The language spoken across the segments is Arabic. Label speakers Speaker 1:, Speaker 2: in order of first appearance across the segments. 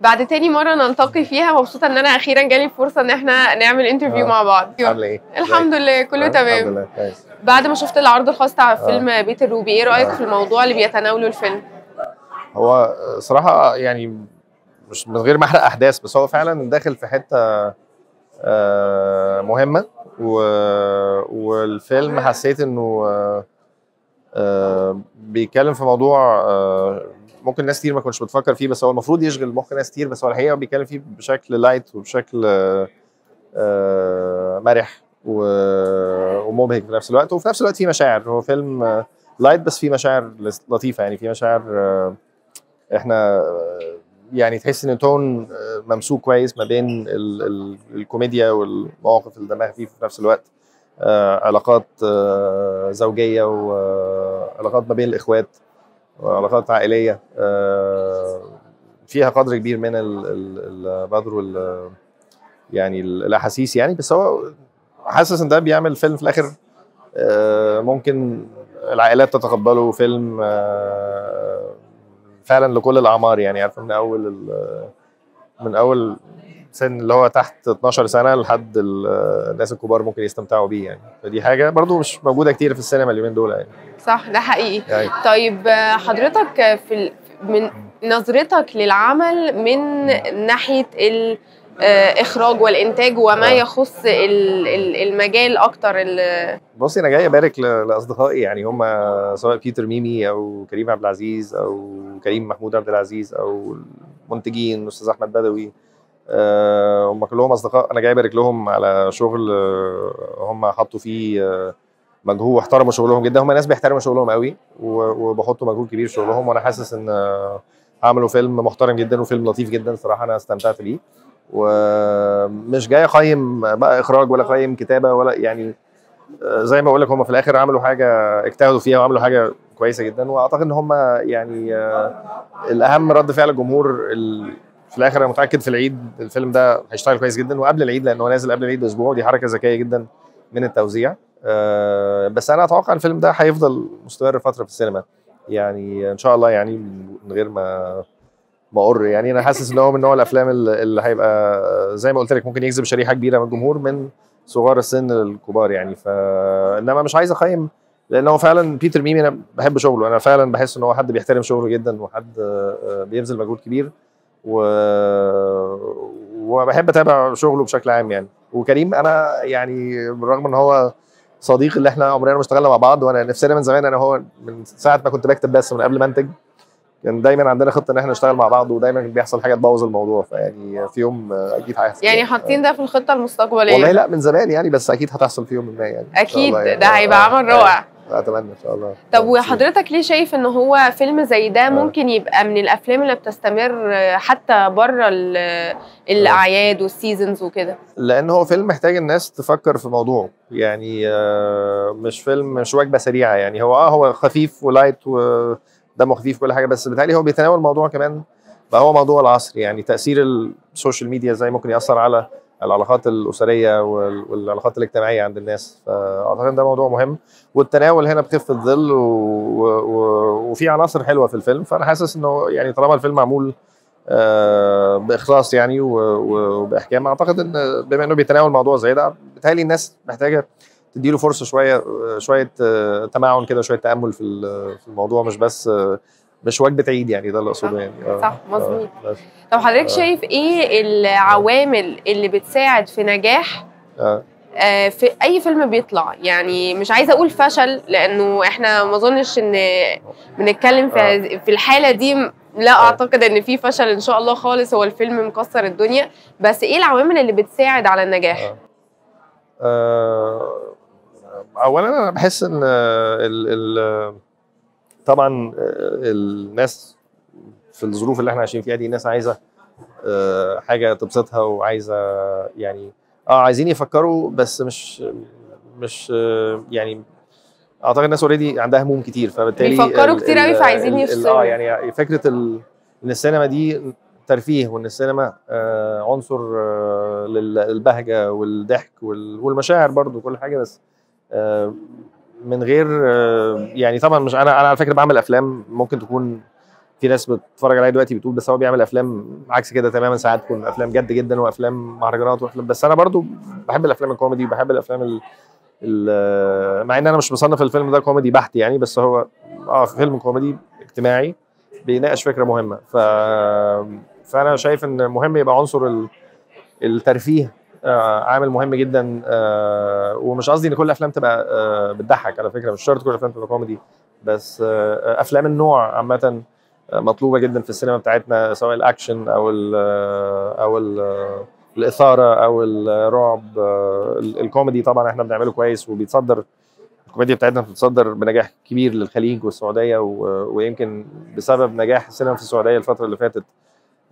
Speaker 1: بعد تاني مرة نلتقي فيها، مبسوطة ان انا اخيرا جالي فرصة ان احنا نعمل انترفيو مع بعض.
Speaker 2: عاملة ايه؟
Speaker 1: الحمد لله كله تمام.
Speaker 2: الحمد لله كويس.
Speaker 1: بعد ما شفت العرض الخاص بتاع فيلم بيت الروبي، ايه رأيك في الموضوع اللي بيتناوله الفيلم؟
Speaker 2: هو صراحة يعني مش من غير ما احرق احداث، بس هو فعلا داخل في حتة مهمة، والفيلم حسيت انه بيتكلم في موضوع ممكن ناس كتير ما كنتش بتفكر فيه، بس هو المفروض يشغل مخ ناس كتير، بس هو الحقيقه بيتكلم فيه بشكل لايت وبشكل مرح ومبهج في نفس الوقت، وفي نفس الوقت فيه مشاعر. هو فيلم لايت بس فيه مشاعر لطيفه، يعني فيه مشاعر احنا يعني تحس ان تون ممسوك كويس ما بين الكوميديا والمواقف اللي دمها خفيف في نفس الوقت. علاقات زوجيه وعلاقات ما بين الاخوات وعلاقات عائليه فيها قدر كبير من البذر يعني الاحاسيس يعني. بس هو حاسس ان ده بيعمل فيلم في الاخر ممكن العائلات تتقبله، فيلم فعلا لكل الاعمار، يعني عارفه من اول سن اللي هو تحت 12 سنه لحد الناس الكبار ممكن يستمتعوا بيه يعني. فدي حاجه برضو مش موجوده كتير في السينما اليومين دول يعني.
Speaker 1: صح، ده حقيقي
Speaker 2: يعني.
Speaker 1: طيب حضرتك من نظرتك للعمل من ناحيه الاخراج والانتاج وما يخص المجال اكتر.
Speaker 2: بصي انا جاي ابارك لاصدقائي، يعني هم سواء بيتر ميمي او كريم عبد العزيز او كريم محمود عبد العزيز او المنتجين الاستاذ احمد بدوي، هم كلهم اصدقاء. انا جاي ابارك لهم على شغل هم حطوا فيه مجهود واحترموا شغلهم جدا. هم ناس بيحترموا شغلهم قوي وبحطوا مجهود كبير في شغلهم، وانا حاسس ان عملوا فيلم محترم جدا وفيلم لطيف جدا صراحه. انا استمتعت بيه، ومش جاي اقيم بقى اخراج ولا اقيم كتابه ولا يعني زي ما بقول لك هم في الاخر عملوا حاجه اجتهدوا فيها وعملوا حاجه كويسه جدا. واعتقد ان هم يعني الاهم رد فعل الجمهور في الاخر. انا متاكد في العيد الفيلم ده هيشتغل كويس جدا، وقبل العيد لانه نازل قبل العيد باسبوع، ودي حركه ذكيه جدا من التوزيع. بس انا اتوقع الفيلم ده هيفضل مستمر فتره في السينما يعني ان شاء الله، يعني من غير ما اقر. يعني انا حاسس ان هو من نوع الافلام اللي هيبقى زي ما قلت لك ممكن يجذب شريحه كبيره من الجمهور من صغار السن للكبار يعني. انما مش عايز اقيم، لان هو فعلا بيتر ميمي انا بحب شغله. انا فعلا بحس ان هو حد بيحترم شغله جدا وحد بيبذل مجهود كبير وبحب اتابع شغله بشكل عام يعني. وكريم انا يعني بالرغم ان هو صديق اللي احنا عمرنا ما اشتغلنا مع بعض، وانا نفسنا من زمان، انا هو من ساعه ما كنت بكتب بس من قبل ما انتج كان دايما عندنا خطه ان احنا نشتغل مع بعض، ودايما بيحصل حاجه تبوظ الموضوع. فيعني في يوم اكيد هيحصل
Speaker 1: يعني حاطين ده في الخطه المستقبليه.
Speaker 2: والله لا من زمان يعني، بس اكيد هتحصل في يوم ما يعني.
Speaker 1: اكيد
Speaker 2: يعني.
Speaker 1: ده هيبقى عمل رائع.
Speaker 2: اتمنى ان شاء الله.
Speaker 1: طب وحضرتك ليه شايف ان هو فيلم زي ده ممكن يبقى من الافلام اللي بتستمر حتى بره الاعياد والسيزونز وكده؟
Speaker 2: لان هو فيلم محتاج الناس تفكر في موضوعه يعني. مش فيلم مش وجبه سريعه يعني. هو خفيف ولايت ودمه خفيف كل حاجه، بس بالتالي هو بيتناول موضوع كمان بقى هو موضوع العصر، يعني تاثير السوشيال ميديا ازاي ممكن ياثر على العلاقات الاسريه والعلاقات الاجتماعيه عند الناس. فاعتقد ده موضوع مهم، والتناول هنا بخفه الظل وفي عناصر حلوه في الفيلم. فانا حاسس انه يعني طالما الفيلم معمول باخلاص يعني وباحكام، اعتقد ان بما انه بيتناول موضوع زي ده بالتالي الناس محتاجه تديله فرصه شويه تمعن كده، شويه تامل في الموضوع، مش بس مش وجبه عيد يعني. ده اللي اقصده يعني.
Speaker 1: صح مظبوط. طب حضرتك شايف ايه العوامل اللي بتساعد في نجاح في اي فيلم بيطلع؟ يعني مش عايزه اقول فشل، لانه احنا ما اظنش ان بنتكلم في الحاله دي. لا اعتقد ان في فشل ان شاء الله خالص، هو الفيلم مكسر الدنيا. بس ايه العوامل اللي بتساعد على النجاح؟
Speaker 2: اولا انا بحس ان طبعا الناس في الظروف اللي احنا عايشين فيها دي الناس عايزه حاجه تبسطها، وعايزه يعني عايزين يفكروا، بس مش يعني اعتقد الناس اوريدي عندها هموم كتير، فبالتالي
Speaker 1: بيفكروا كتير قوي فعايزين يفصلوا.
Speaker 2: يعني فكره ان السينما دي ترفيه، وان السينما عنصر للبهجه والضحك والمشاعر برضو كل حاجه، بس من غير يعني طبعا مش انا على فكره بعمل افلام ممكن تكون في ناس بتتفرج عليا دلوقتي بتقول بس هو بيعمل افلام عكس كده تماما، ساعات تكون افلام جد جدا وافلام مهرجانات وافلام، بس انا برضو بحب الافلام الكوميدي وبحب الافلام مع ان انا مش مصنف الفيلم ده كوميدي بحت يعني، بس هو فيلم كوميدي اجتماعي بيناقش فكره مهمه. فانا شايف ان مهم يبقى عنصر الترفيه عامل مهم جدا. ومش قصدي ان كل الافلام تبقى بتضحك، على فكره مش شرط كل الافلام تبقى كوميدي، بس افلام النوع عامه مطلوبه جدا في السينما بتاعتنا، سواء الاكشن او الاثاره او الرعب. الكوميدي طبعا احنا بنعمله كويس وبيتصدر، الكوميديا بتاعتنا بتتصدر بنجاح كبير للخليج والسعوديه، ويمكن بسبب نجاح السينما في السعوديه الفتره اللي فاتت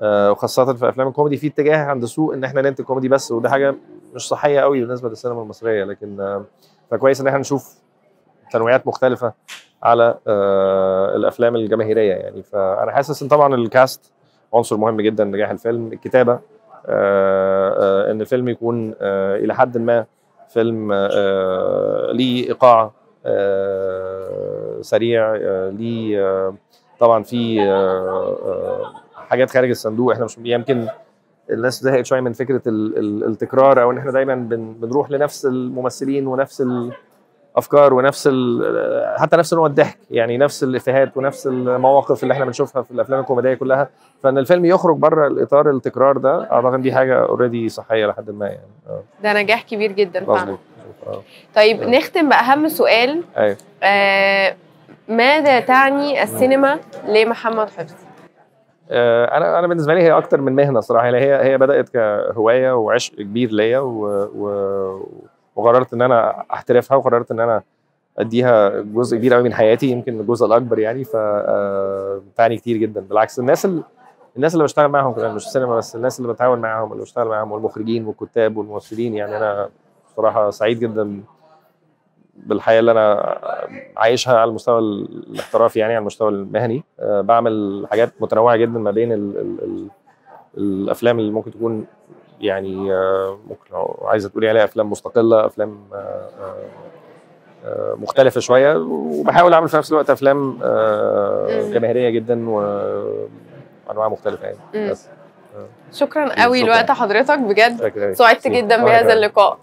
Speaker 2: وخاصه في افلام الكوميدي في اتجاه عند السوق ان احنا ننتج كوميدي بس، وده حاجه مش صحيه قوي بالنسبه للسينما المصريه. لكن فكويس ان احنا نشوف تنويعات مختلفه على الافلام الجماهيريه يعني. فانا حاسس ان طبعا الكاست عنصر مهم جدا لنجاح الفيلم، الكتابه ان الفيلم يكون الى حد ما فيلم ليه ايقاع سريع، ليه طبعا في حاجات خارج الصندوق. احنا مش يمكن الناس زهقت شويه من فكره التكرار، او ان احنا دايما بنروح لنفس الممثلين ونفس الافكار ونفس حتى نفس نوع الضحك، يعني نفس الافيهات ونفس المواقف اللي احنا بنشوفها في الافلام الكوميديه كلها. فان الفيلم يخرج بره الاطار التكرار ده اعتقد دي حاجه اوريدي صحيه لحد ما يعني.
Speaker 1: ده نجاح كبير جدا فعلا. طيب
Speaker 2: أوه.
Speaker 1: نختم باهم سؤال.
Speaker 2: ايوه.
Speaker 1: ماذا تعني السينما لمحمد حفظ؟
Speaker 2: انا بالنسبه لي هي اكتر من مهنه صراحه، هي بدات كهوايه وعشق كبير ليا، وقررت ان انا احترفها، وقررت ان انا اديها جزء كبير قوي من حياتي، يمكن الجزء الاكبر يعني. تعني كتير جدا. بالعكس الناس اللي بشتغل معاهم كمان، مش السينما بس، الناس اللي بتعاون معاهم اللي بشتغل معاهم والمخرجين والكتاب والممثلين، يعني انا بصراحه سعيد جدا بالحياه اللي انا عايشها على المستوى الاحترافي، يعني على المستوى المهني. بعمل حاجات متنوعه جدا ما بين الافلام اللي ممكن تكون يعني ممكن لو عايزه تقولي عليها افلام مستقله، افلام مختلفه شويه، وبحاول اعمل في نفس الوقت افلام جماهيريه جدا وانواع مختلفه يعني. بس
Speaker 1: شكرا قوي لوقت حضرتك بجد، سعدت جدا بهذا اللقاء.